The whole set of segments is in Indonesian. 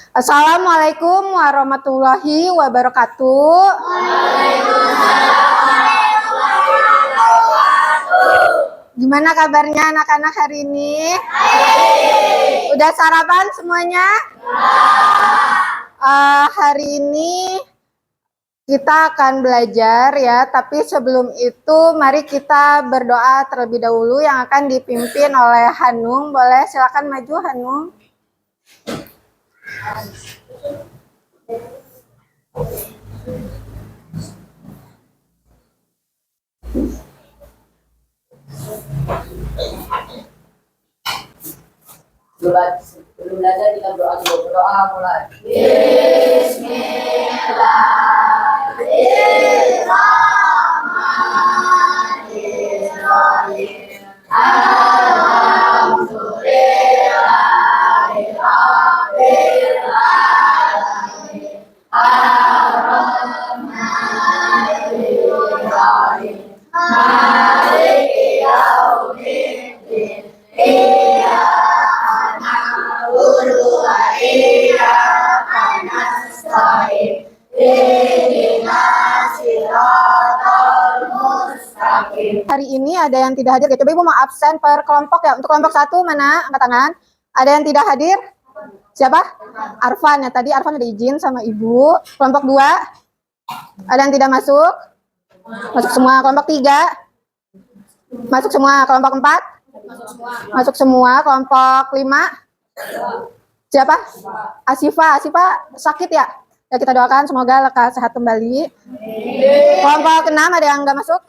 Assalamualaikum warahmatullahi wabarakatuh. Gimana kabarnya anak-anak hari ini? Udah sarapan semuanya? Hari ini kita akan belajar ya, tapi sebelum itu mari kita berdoa terlebih dahulu yang akan dipimpin oleh Hanung. Boleh silakan maju Hanung. Belum belajar kita berdoa mulai. Hari ini ada yang tidak hadir ya. Coba Ibu mau absen per kelompok ya. Untuk kelompok 1 mana? Angkat tangan. Ada yang tidak hadir? Siapa? Arfan ya. Tadi Arfan ada izin sama Ibu. Kelompok 2? Ada yang tidak masuk? Masuk semua. Kelompok 3? Masuk semua. Kelompok 4? Masuk semua. Kelompok 5? Siapa? Asifa. Asifa sakit ya? Ya kita doakan semoga lekas sehat kembali. Kelompok 6 ada yang nggak masuk?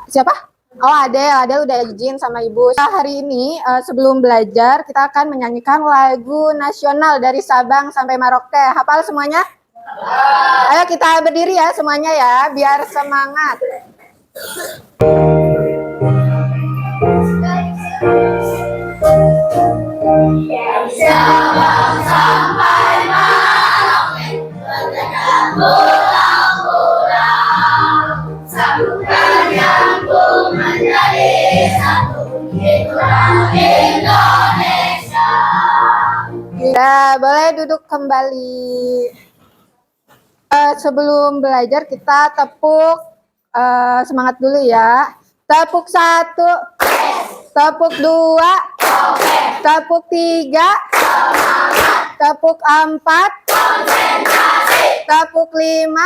Siapa? Oh Adel udah izin sama Ibu. Hari ini sebelum belajar kita akan menyanyikan lagu nasional dari Sabang sampai Merauke. Hafal semuanya? Ayo kita berdiri ya semuanya ya, biar semangat. Dari Sabang sampai Merauke, pulau-pulau, satukan nyambung menjadi satu, itulah Indonesia. Ya, boleh duduk kembali. Sebelum belajar kita tepuk semangat dulu ya. Tepuk 1, tepuk 2, tepuk 3, tepuk 4, tepuk 5.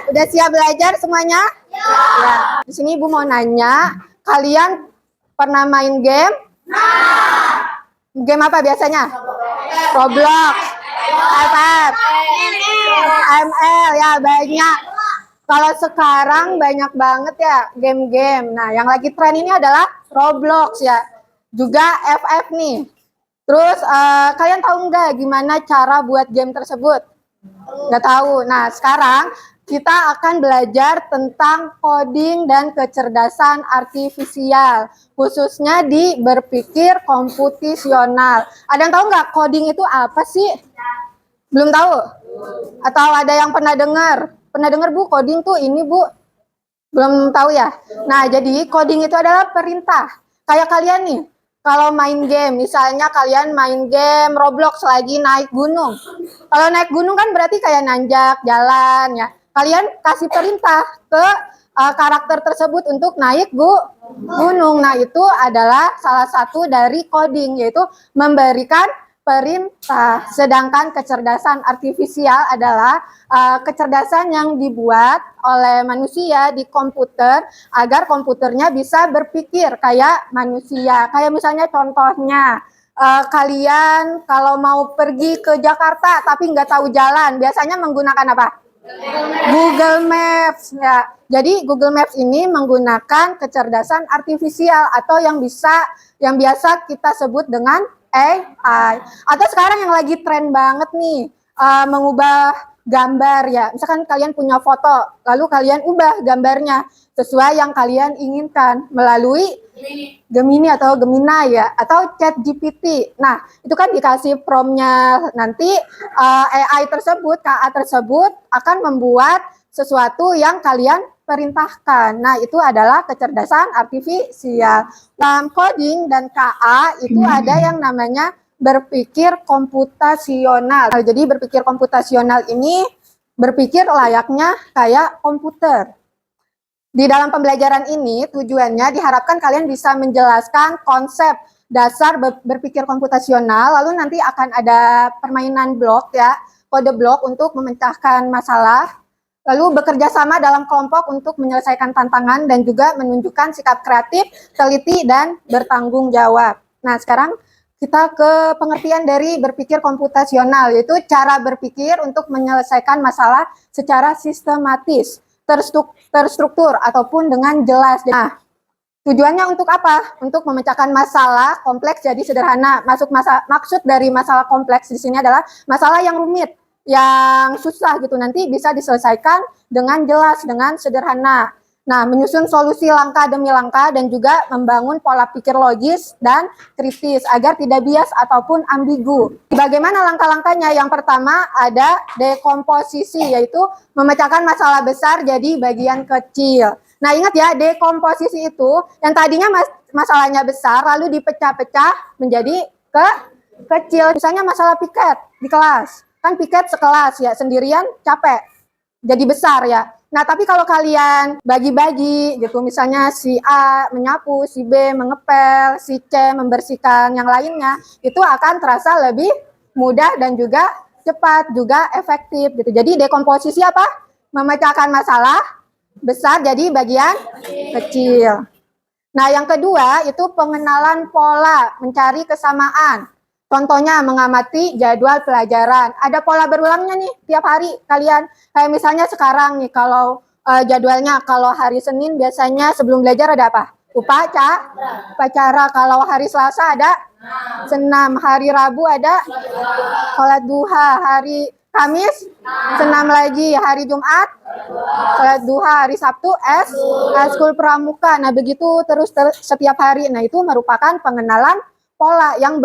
Udah siap belajar semuanya? Ya. Di sini Ibu mau nanya, kalian pernah main game? Game apa biasanya? Roblox, FF, ML ya banyak. Kalau sekarang banyak banget ya game-game. Nah, yang lagi tren ini adalah Roblox ya. Juga FF nih. Terus kalian tahu nggak gimana cara buat game tersebut? Nggak tahu. Nah, sekarang kita akan belajar tentang coding dan kecerdasan artifisial. Khususnya di berpikir komputasional. Ada yang tahu nggak coding itu apa sih? Belum tahu? Atau ada yang pernah dengar? Pernah dengar Bu, coding tuh ini Bu? Belum tahu ya? Nah, jadi coding itu adalah perintah. Kayak kalian nih, kalau main game, misalnya kalian main game Roblox lagi naik gunung. Kalau naik gunung kan berarti kayak nanjak jalan ya. Kalian kasih perintah ke karakter tersebut untuk naik gunung. Nah, itu adalah salah satu dari coding, yaitu memberikan perintah. Sedangkan kecerdasan artifisial adalah kecerdasan yang dibuat oleh manusia di komputer agar komputernya bisa berpikir kayak manusia. Kayak misalnya contohnya kalian kalau mau pergi ke Jakarta tapi nggak tahu jalan, biasanya menggunakan apa? Google Maps ya. Jadi Google Maps ini menggunakan kecerdasan artifisial atau yang biasa kita sebut dengan AI. Atau sekarang yang lagi tren banget nih, mengubah gambar ya. Misalkan kalian punya foto, lalu kalian ubah gambarnya sesuai yang kalian inginkan melalui Gemini atau Gemini ya, atau ChatGPT. Nah, itu kan dikasih promptnya, nanti AI tersebut, KA tersebut akan membuat sesuatu yang kalian perintahkan. Nah, itu adalah kecerdasan artifisial. Dalam coding dan KA itu ada yang namanya berpikir komputasional. Nah, jadi berpikir komputasional ini berpikir layaknya kayak komputer. Di dalam pembelajaran ini tujuannya diharapkan kalian bisa menjelaskan konsep dasar berpikir komputasional, lalu nanti akan ada permainan blok ya, kode blok untuk memecahkan masalah, lalu bekerja sama dalam kelompok untuk menyelesaikan tantangan dan juga menunjukkan sikap kreatif, teliti, dan bertanggung jawab. Nah, sekarang kita ke pengertian dari berpikir komputasional, yaitu cara berpikir untuk menyelesaikan masalah secara sistematis, terstruktur, ataupun dengan jelas. Nah, tujuannya untuk apa? Untuk memecahkan masalah kompleks jadi sederhana. Maksud dari masalah kompleks di sini adalah masalah yang rumit, yang susah gitu, nanti bisa diselesaikan dengan jelas, dengan sederhana. Nah, menyusun solusi langkah demi langkah dan juga membangun pola pikir logis dan kritis agar tidak bias ataupun ambigu. Bagaimana langkah-langkahnya? Yang pertama ada dekomposisi, yaitu memecahkan masalah besar jadi bagian kecil. Nah, ingat ya, dekomposisi itu yang tadinya masalahnya besar lalu dipecah-pecah menjadi kecil. Misalnya masalah piket di kelas. Kan piket sekelas ya, sendirian capek. Jadi besar ya. Nah, tapi kalau kalian bagi-bagi gitu, misalnya si A menyapu, si B mengepel, si C membersihkan yang lainnya, itu akan terasa lebih mudah dan juga cepat, juga efektif gitu. Jadi dekomposisi apa? Memecahkan masalah besar jadi bagian kecil. Nah, yang kedua itu pengenalan pola, mencari kesamaan. Contohnya mengamati jadwal pelajaran. Ada pola berulangnya nih tiap hari kalian. Kayak misalnya sekarang nih kalau jadwalnya kalau hari Senin biasanya sebelum belajar ada apa? Upacara. Kalau hari Selasa ada senam. Hari Rabu ada sholat duha. Hari Kamis senam lagi. Hari Jumat sholat duha. Hari Sabtu eskul pramuka. Nah, begitu terus setiap hari. Nah, itu merupakan pengenalan pola yang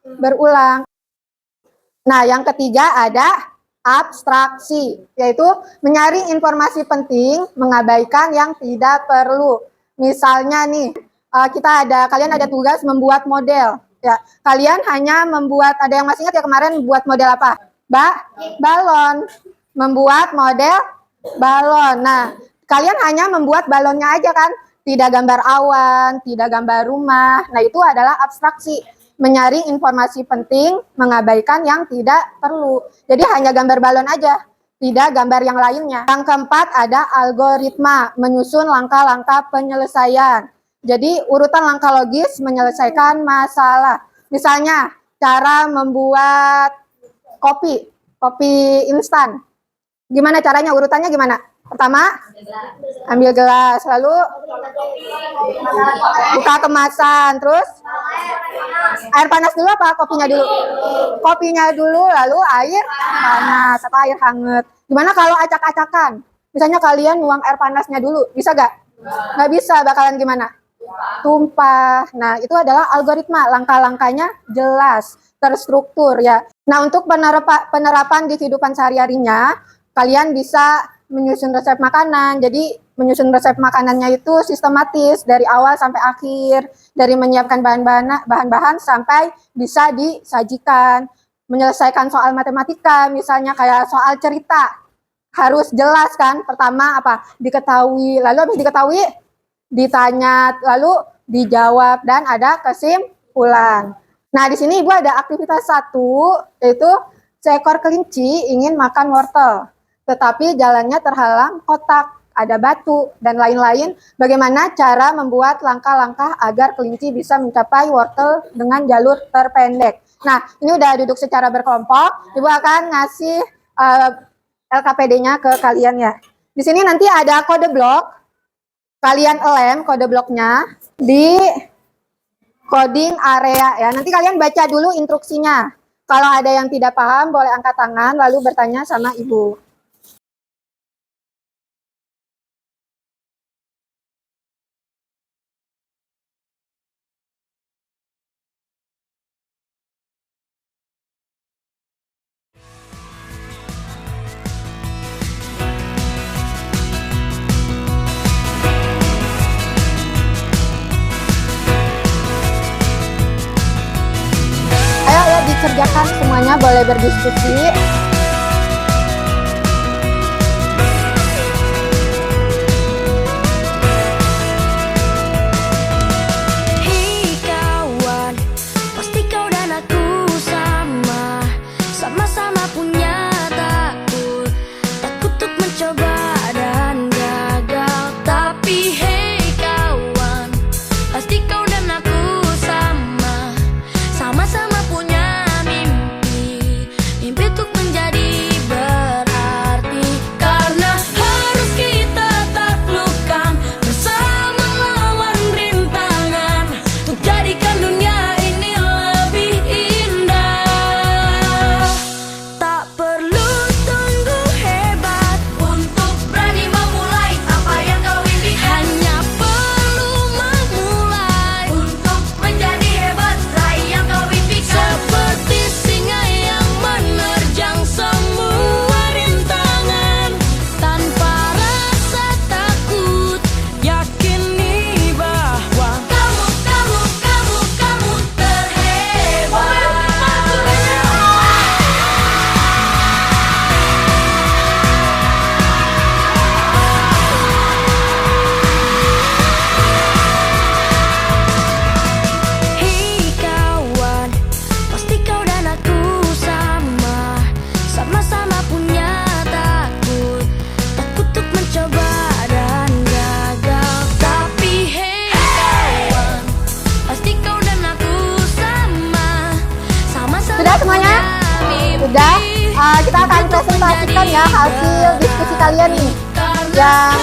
berulang. Nah, yang ketiga ada abstraksi, yaitu menyaring informasi penting, mengabaikan yang tidak perlu. Misalnya nih, kalian ada tugas membuat model. Ya, kalian hanya membuat, ada yang masih ingat ya kemarin buat model apa? Balon. Membuat model balon. Nah, kalian hanya membuat balonnya aja kan? Tidak gambar awan, tidak gambar rumah. Nah, itu adalah abstraksi. Menyaring informasi penting, mengabaikan yang tidak perlu. Jadi hanya gambar balon aja, tidak gambar yang lainnya. Yang keempat ada algoritma, menyusun langkah-langkah penyelesaian. Jadi urutan langkah logis menyelesaikan masalah. Misalnya cara membuat kopi instan. Gimana caranya, urutannya gimana? Pertama, ambil gelas, lalu buka kemasan, terus air panas dulu apa kopinya dulu? Kopinya dulu, lalu air panas atau air hangat. Gimana kalau acak-acakan? Misalnya kalian nuang air panasnya dulu, bisa gak? Nggak bisa, bakalan gimana? Tumpah. Nah, itu adalah algoritma, langkah-langkahnya jelas, terstruktur ya. Nah, untuk penerapan di kehidupan sehari-harinya, kalian bisa menyusun resep makanan. Jadi menyusun resep makanannya itu sistematis dari awal sampai akhir, dari menyiapkan bahan-bahan sampai bisa disajikan. Menyelesaikan soal matematika, misalnya kayak soal cerita, harus jelas kan. Pertama apa? Diketahui, lalu habis diketahui ditanya, lalu dijawab dan ada kesimpulan. Nah, di sini Ibu ada aktivitas 1, yaitu seekor kelinci ingin makan wortel. Tetapi jalannya terhalang kotak, ada batu, dan lain-lain. Bagaimana cara membuat langkah-langkah agar kelinci bisa mencapai wortel dengan jalur terpendek. Nah, ini udah duduk secara berkelompok. Ibu akan ngasih LKPD-nya ke kalian ya. Di sini nanti ada kode blok. Kalian lem kode bloknya di coding area ya. Nanti kalian baca dulu instruksinya. Kalau ada yang tidak paham, boleh angkat tangan lalu bertanya sama Ibu. Ayo aja kan, semuanya boleh berdiskusi. Hei kawan, pasti kau dan aku sama, sama-sama punya takut, takut untuk mencoba dan gagal. Tapi hei kawan, pasti kau dan aku sama, sama-sama punya mimpi, mimpi untuk menjadi berarti. Karena harus kita taklukkan bersama lawan rintangan, untuk jadikan dunia ini lebih indah. Tak perlu tunggu hebat untuk berani memulai apa yang kau impikan. Hanya perlu memulai untuk menjadi hebat, raih yang kau impikan. Seperti singa yang menerjang semua rintangan, tanpa rasa takut, yakini bahwa kamu terhebat. Hei kawan, pasti kau dan aku sama, sama-sama punya takut, takut untuk mencoba dan gagal. Tapi hei kawan, pasti kau dan aku sama, sama-sama Sudah semuanya? punya mimpi. Sudah. Kita akan presentasikan ya hasil diskusi kalian nih, yang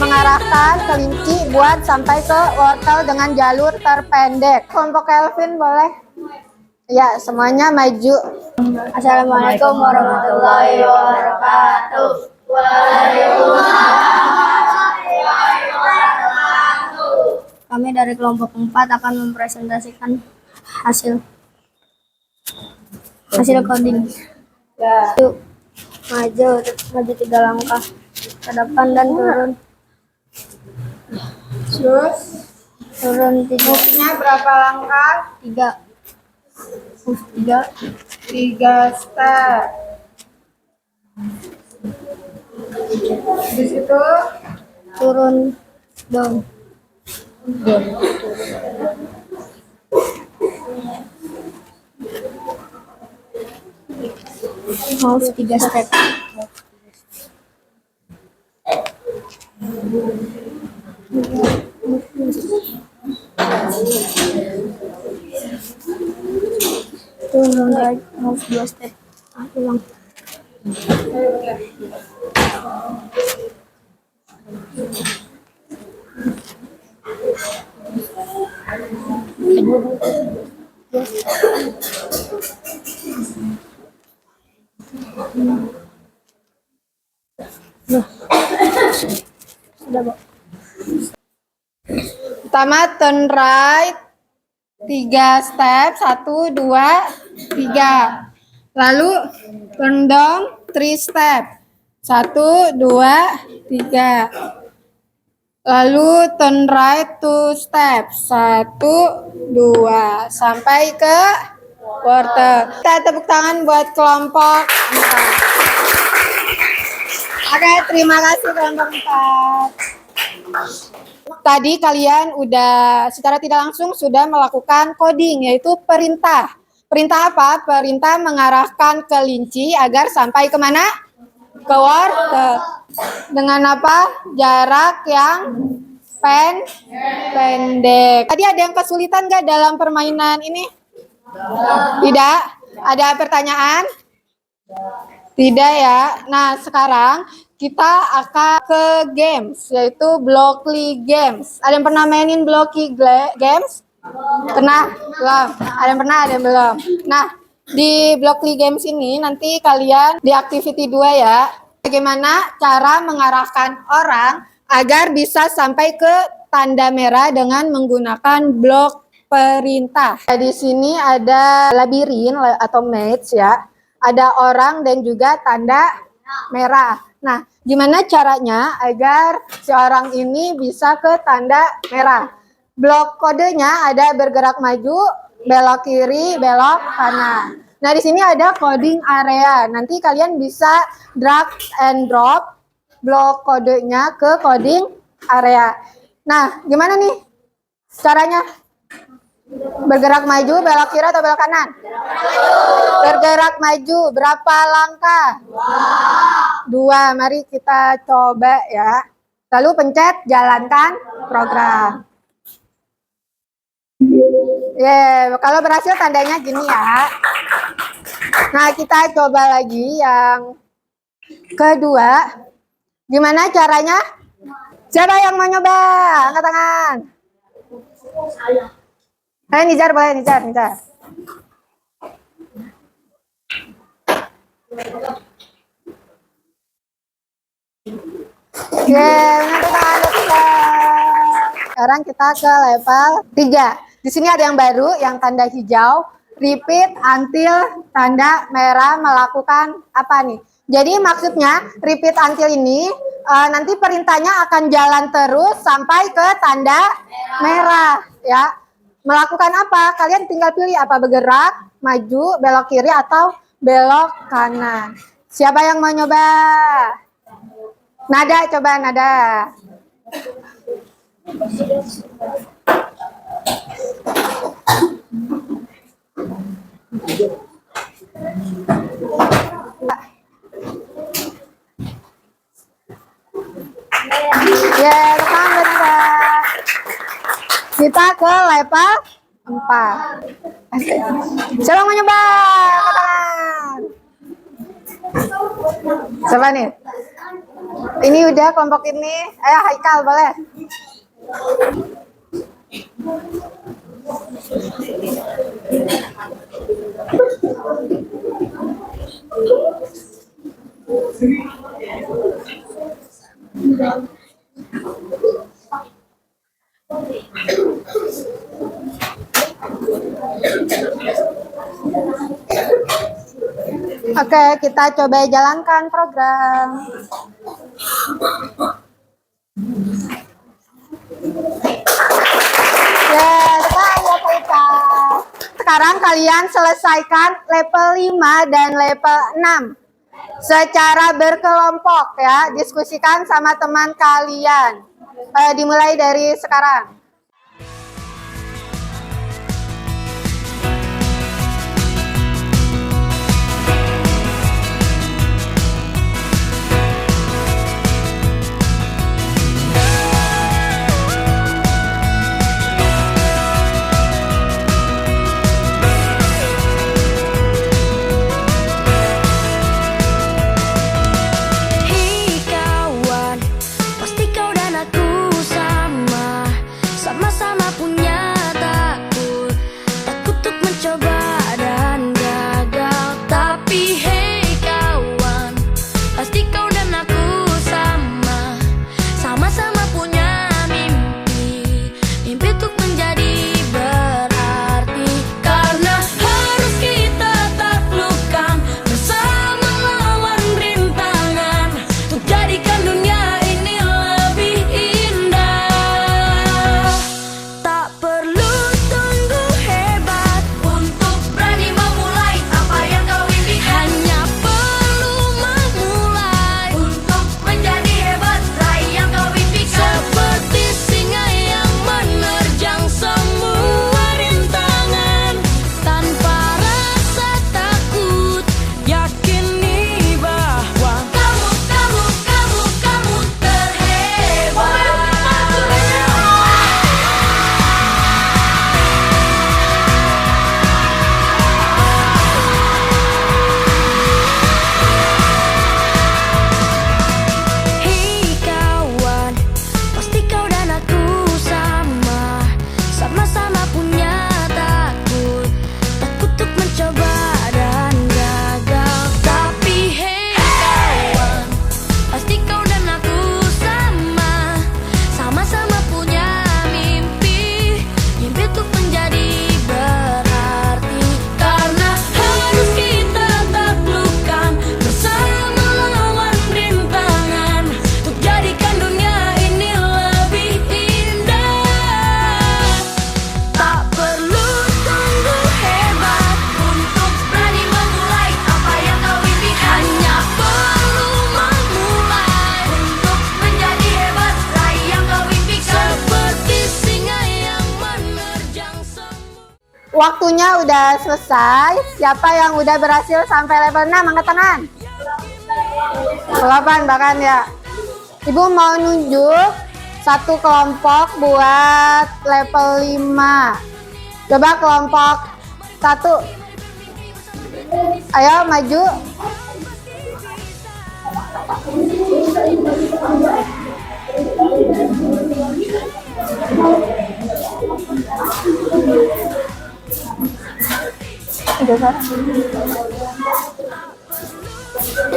mengarahkan kelinci buat sampai ke wortel dengan jalur terpendek. Kelompok Kelvin boleh? Ya, semuanya maju. Assalamualaikum warahmatullahi wabarakatuh. Kami dari kelompok 4 akan mempresentasikan hasil coding. Ya. Yuk, maju 3 langkah ke depan dan Terus, turun 3 move-nya berapa langkah? 3 3 step. Di situ turun down. Mouse 3 step. Turun right, mouse 2 step. Ulang. Sudah, Bu. pertama turn right 3 step, 1, 2, 3. Lalu turn down 3 step, 1, 2, 3. Lalu turn right 2 step, 1, 2, sampai ke wortel. Kita tepuk tangan buat kelompok 4. Oke, terima kasih kelompok 4. Tadi kalian udah secara tidak langsung sudah melakukan coding, yaitu perintah. Perintah apa? Perintah mengarahkan kelinci agar sampai kemana? Ke wortel. Dengan apa? Jarak yang pendek. Tadi ada yang kesulitan nggak dalam permainan ini? Tidak? Ada pertanyaan? Tidak ya. Nah, sekarang kita akan ke games, yaitu Blockly Games. Ada yang pernah mainin Blockly Games? Pernah? Belum. Ada yang pernah, ada yang belum. Nah, di Blockly Games ini nanti kalian di activity 2 ya. Bagaimana cara mengarahkan orang agar bisa sampai ke tanda merah dengan menggunakan blok perintah. Di sini ada labirin atau maze ya. Ada orang dan juga tanda merah. Nah, gimana caranya agar si orang ini bisa ke tanda merah? Blok kodenya ada bergerak maju, belok kiri, belok kanan. Nah, di sini ada coding area. Nanti kalian bisa drag and drop blok kodenya ke coding area. Nah, gimana nih caranya? Bergerak maju, belok kiri atau belok kanan? Bergerak maju, berapa langkah? 2. Mari kita coba ya. Lalu pencet jalankan program. Kalau berhasil tandanya gini ya. Nah, kita coba lagi yang kedua. Gimana caranya? Siapa yang mau nyoba? Angkat tangan. Ayo Nizar, boleh Nizar. Sekarang kita ke level 3. Di sini ada yang baru, yang tanda hijau. Repeat until tanda merah melakukan apa nih? Jadi maksudnya repeat until ini nanti perintahnya akan jalan terus sampai ke tanda merah ya. Melakukan apa? Kalian tinggal pilih apa, bergerak, maju, belok kiri atau belok kanan. Siapa yang mau nyoba? Nada, coba Nada. Rekam Nada. Kita ke level 4. Siapa mau nyoba? Katakan. Siapa nih? Ini udah kelompok ini. Ayo Haikal boleh. Oke, kita coba jalankan program. Sekarang kalian selesaikan level 5 dan level 6 secara berkelompok ya. Diskusikan sama teman kalian. Dimulai dari sekarang. Seperti singa yang menerjang semua. Waktunya udah selesai. Siapa yang udah berhasil sampai level 6? Angkat tangan. 8 bahkan ya. Ibu mau nunjuk satu kelompok buat level 5. Coba kelompok 1. Ayo maju.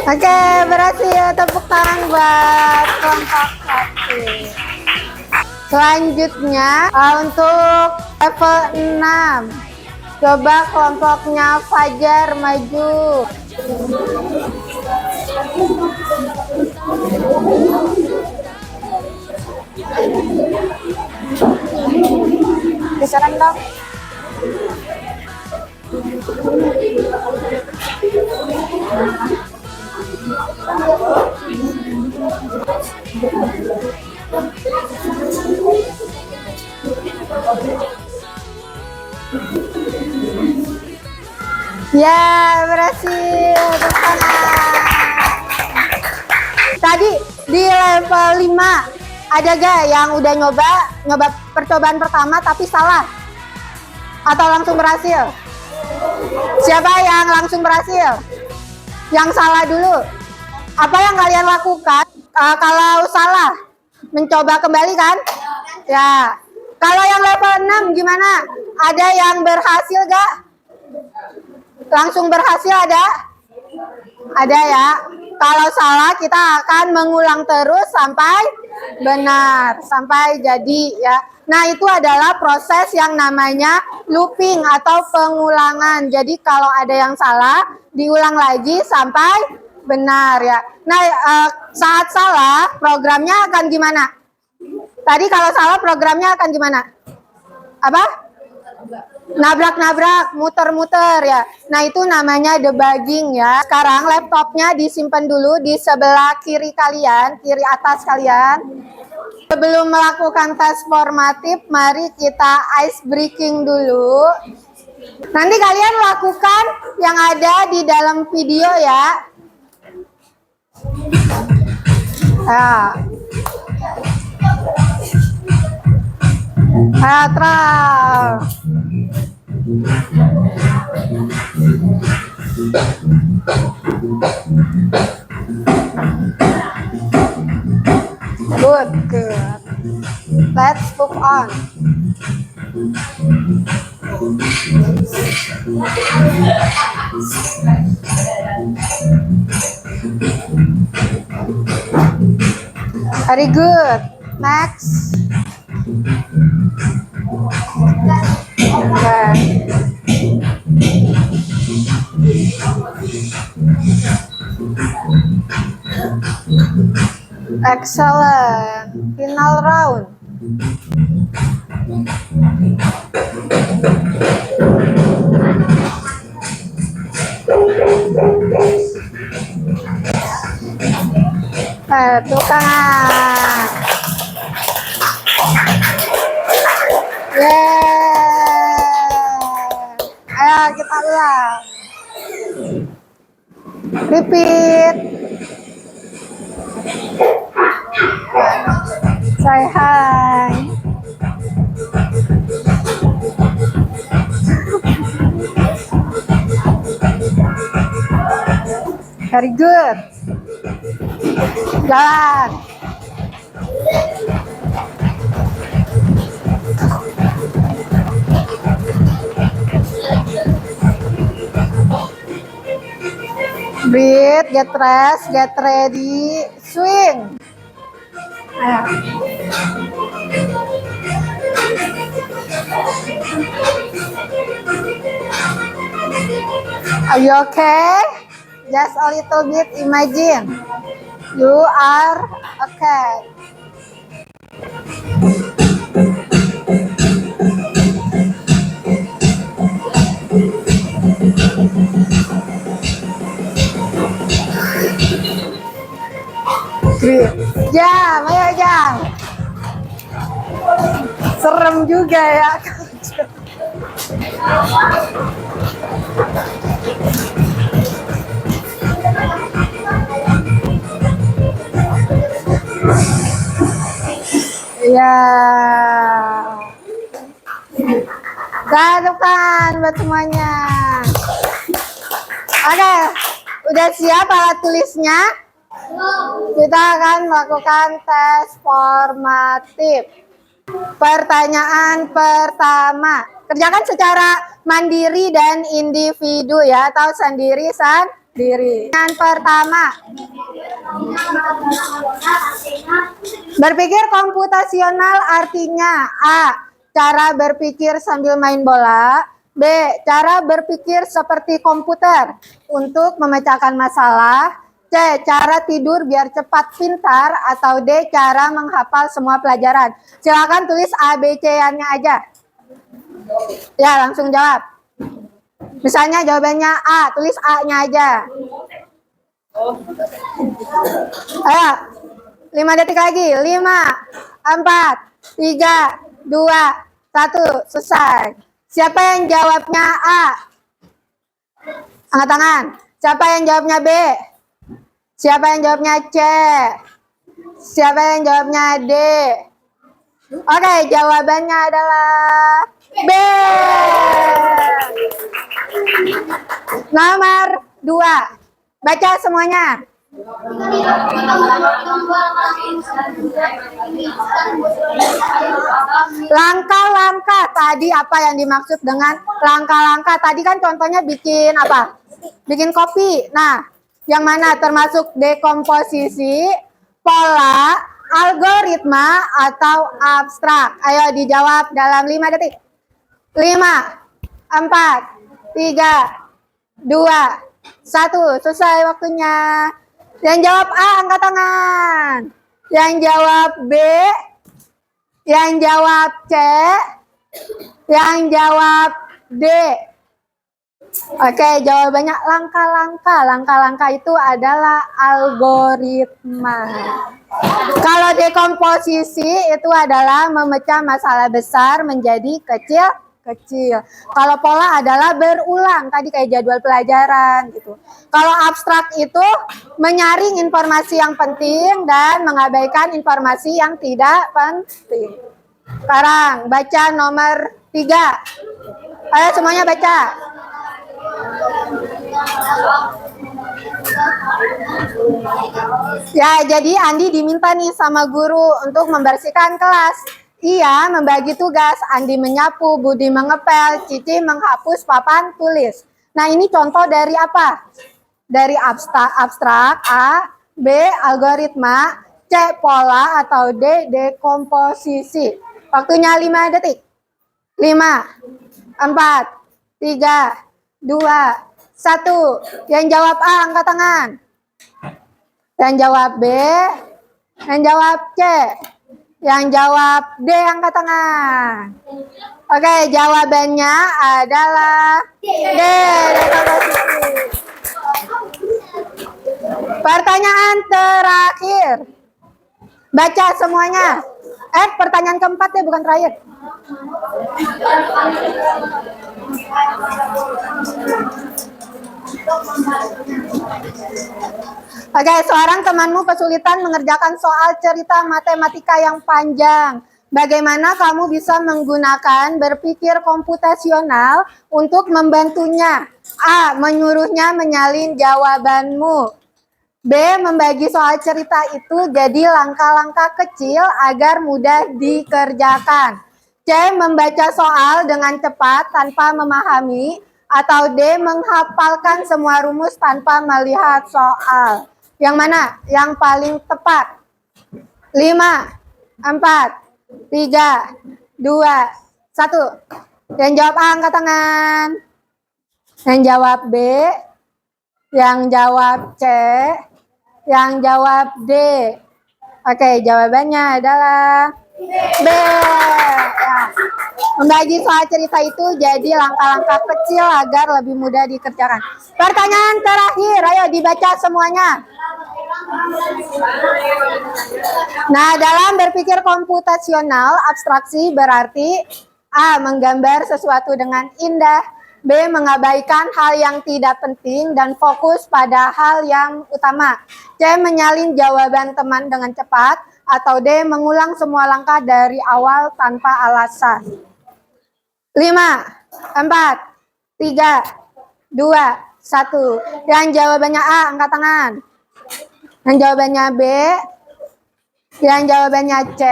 Oke, berhasil. Tepuk tangan buat kelompok 1. Selanjutnya untuk level 6. Coba kelompoknya Fajar maju. Geseran dong. Ya, berhasil. Tadi di level 5 ada gak yang udah nyoba percobaan pertama tapi salah? Atau langsung berhasil? Siapa yang langsung berhasil? Yang salah dulu. Apa yang kalian lakukan kalau salah? Mencoba kembali kan? Ya. Kalau yang level 6 gimana? Ada yang berhasil gak? Langsung berhasil ada? Ada ya. Kalau salah kita akan mengulang terus sampai benar, sampai jadi ya. Nah, itu adalah proses yang namanya looping atau pengulangan. Jadi kalau ada yang salah, diulang lagi sampai benar ya. Nah, saat salah programnya akan gimana? Tadi kalau salah programnya akan gimana? Apa? Nabrak-nabrak, muter-muter ya. Nah, itu namanya debugging ya. Sekarang laptopnya disimpan dulu di sebelah kiri kalian, kiri atas kalian. Sebelum melakukan tes formatif, mari kita ice breaking dulu. Nanti kalian lakukan yang ada di dalam video ya. Terang. Good. Let's move on. Very good. Next. Okay. Excellent. Final round. Tepuk tangan. Ayo kita ulang. Repeat. Say hi. Very good. Jalan. Breathe, get rest, get ready, swing. Ayo. Are you okay? Just a little bit, imagine. You are okay. Jam, ayo jam. Serem juga ya. Ya. Tepuk buat semuanya. Oke, udah siap alat tulisnya? Kita akan melakukan tes formatif. Pertanyaan pertama. Kerjakan secara mandiri dan individu ya, atau sendiri-sendiri. Pertanyaan pertama. Berpikir komputasional artinya A. Cara berpikir sambil main bola. B. Cara berpikir seperti komputer untuk memecahkan masalah. C. Cara tidur biar cepat pintar. Atau D. Cara menghafal semua pelajaran. Silakan tulis A, B, C-nya aja. Ya, langsung jawab. Misalnya jawabannya A, tulis A-nya aja. Ayo, 5 detik lagi. 5, 4, 3, 2, 1, selesai. Siapa yang jawabnya A? Angkat tangan. Siapa yang jawabnya B? Siapa yang jawabnya C? Siapa yang jawabnya D? Oke, jawabannya adalah B. Nomor 2. Baca semuanya. Langkah-langkah tadi apa yang dimaksud dengan langkah-langkah? Tadi kan contohnya bikin apa? Bikin kopi. Nah, yang mana termasuk dekomposisi, pola, algoritma, atau abstrak? Ayo dijawab dalam 5 detik. 5, 4, 3, 2, 1. Selesai waktunya. Yang jawab A, angkat tangan. Yang jawab B, yang jawab C, yang jawab D. Oke, jawabannya langkah-langkah. Langkah-langkah itu adalah algoritma. Kalau dekomposisi itu adalah memecah masalah besar menjadi kecil-kecil. Kalau pola adalah berulang, tadi kayak jadwal pelajaran gitu. Kalau abstrak itu menyaring informasi yang penting dan mengabaikan informasi yang tidak penting. Sekarang baca nomor 3. Ayo semuanya baca. Ya, jadi Andi diminta nih sama guru untuk membersihkan kelas. Ia membagi tugas, Andi menyapu, Budi mengepel, Cici menghapus papan tulis. Nah, ini contoh dari apa? Dari abstrak, A, B, algoritma, C, pola, atau D, dekomposisi. Waktunya 5 detik. 5, 4, 3, 2, 1. Yang jawab A, angkat tangan. Yang jawab B, yang jawab C. Yang jawab D, angkat tangan. Oke, jawabannya adalah D. Pertanyaan terakhir. Baca semuanya. Pertanyaan keempat ya, bukan terakhir. Oke, seorang temanmu kesulitan mengerjakan soal cerita matematika yang panjang. Bagaimana kamu bisa menggunakan berpikir komputasional untuk membantunya? A. Menyuruhnya menyalin jawabanmu. B. Membagi soal cerita itu jadi langkah-langkah kecil agar mudah dikerjakan. C. Membaca soal dengan cepat tanpa memahami. Atau D. Menghafalkan semua rumus tanpa melihat soal. Yang mana? Yang paling tepat. 5, 4, 3, 2, 1. Yang jawab A, angkat tangan. Yang jawab B, yang jawab C, yang jawab D. Oke, jawabannya adalah B. Ya. Membagi soal cerita itu jadi langkah-langkah kecil agar lebih mudah dikerjakan. Pertanyaan terakhir, ayo dibaca semuanya. Nah, dalam berpikir komputasional, abstraksi berarti A. Menggambar sesuatu dengan indah. B. Mengabaikan hal yang tidak penting dan fokus pada hal yang utama. C. Menyalin jawaban teman dengan cepat. Atau D. Mengulang semua langkah dari awal tanpa alasan. 5, 4, 3, 2, 1. Yang jawabannya A, angkat tangan. Yang jawabannya B. Yang jawabannya C.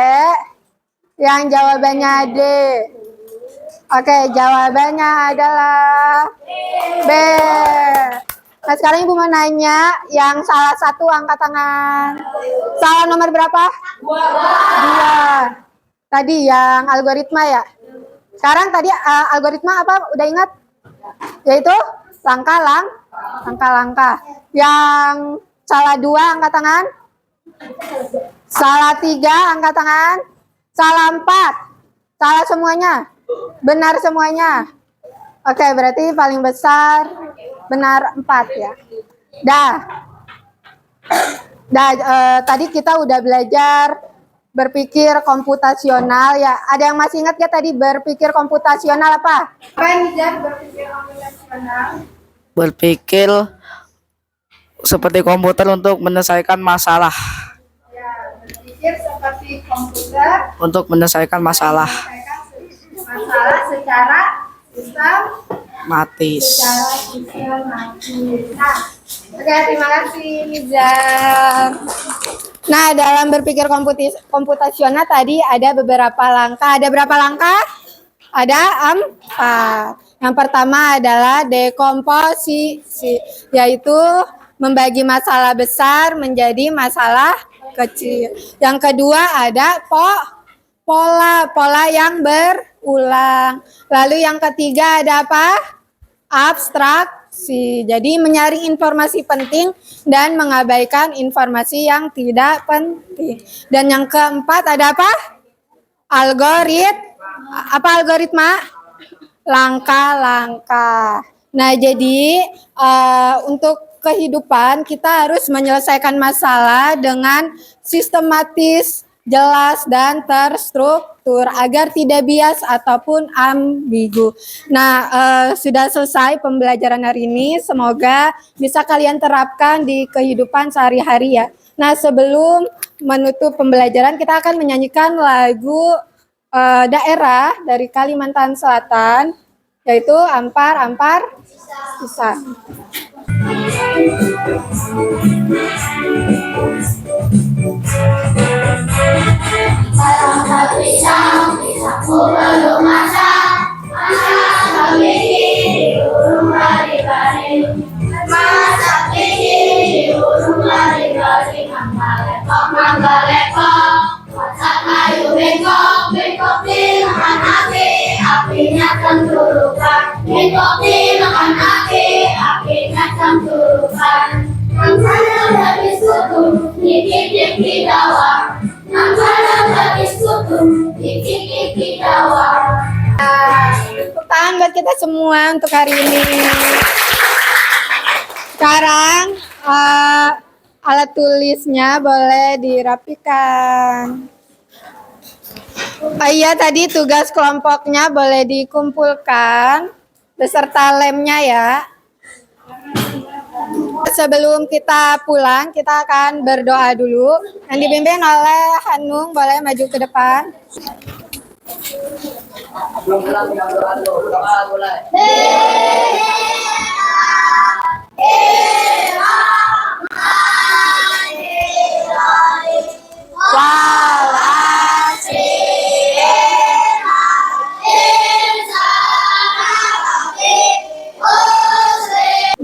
Yang jawabannya D. Oke, jawabannya adalah B. Nah, sekarang Ibu mau nanya, yang salah satu angkat tangan. Salah nomor berapa? 2. Tadi yang algoritma ya? Sekarang tadi algoritma apa? Udah ingat? Yaitu langkah-langkah. Yang salah 2 angkat tangan. Salah 3 angkat tangan. Salah 4. Salah semuanya. Benar semuanya. Oke, berarti paling besar benar 4 ya. Tadi kita udah belajar berpikir komputasional ya. Ada yang masih ingat ya tadi berpikir komputasional apa? Apa yang berpikir komputasional? Berpikir seperti komputer untuk menyelesaikan masalah. Ya, berpikir seperti komputer Untuk menyelesaikan masalah. Masalah secara Sistematis. Nah, oke, terima kasih Nizar. Nah, dalam berpikir komputasional tadi ada beberapa langkah. Ada berapa langkah? Ada 4. Yang pertama adalah dekomposisi, yaitu membagi masalah besar menjadi masalah kecil. Yang kedua ada pola yang berulang. Lalu yang ketiga ada apa? Abstraksi. Jadi menyaring informasi penting dan mengabaikan informasi yang tidak penting. Dan yang keempat ada apa? Algoritma? Langkah-langkah. Nah, jadi untuk kehidupan kita harus menyelesaikan masalah dengan sistematis, jelas dan terstruktur agar tidak bias ataupun ambigu. Nah, sudah selesai pembelajaran hari ini. Semoga bisa kalian terapkan di kehidupan sehari-hari ya. Nah, sebelum menutup pembelajaran kita akan menyanyikan lagu daerah dari Kalimantan Selatan, yaitu Ampar Ampar Pisang. Pisang belum masak, masak gigi diurung bari-bari, masak gigi diurung bari-bari, mangga lepok, masak kayu bengkok, bengkok dimakan api, apinya tenturukan, bengkok dimakan api, apinya tenturukan. Mangga habis kutu, dikit-dikit dawa. Tepuk tangan buat kita semua untuk hari ini. Sekarang alat tulisnya boleh dirapikan. Iya, tadi tugas kelompoknya boleh dikumpulkan beserta lemnya ya. Sebelum kita pulang, kita akan berdoa dulu. Yang dipimpin oleh Hanung, boleh maju ke depan. Belum pulang yang doa mulai.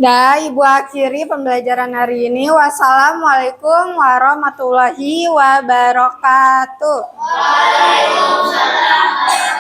Dah, Ibu akhiri pembelajaran hari ini. Wassalamualaikum warahmatullahi wabarakatuh. Waalaikumsalam.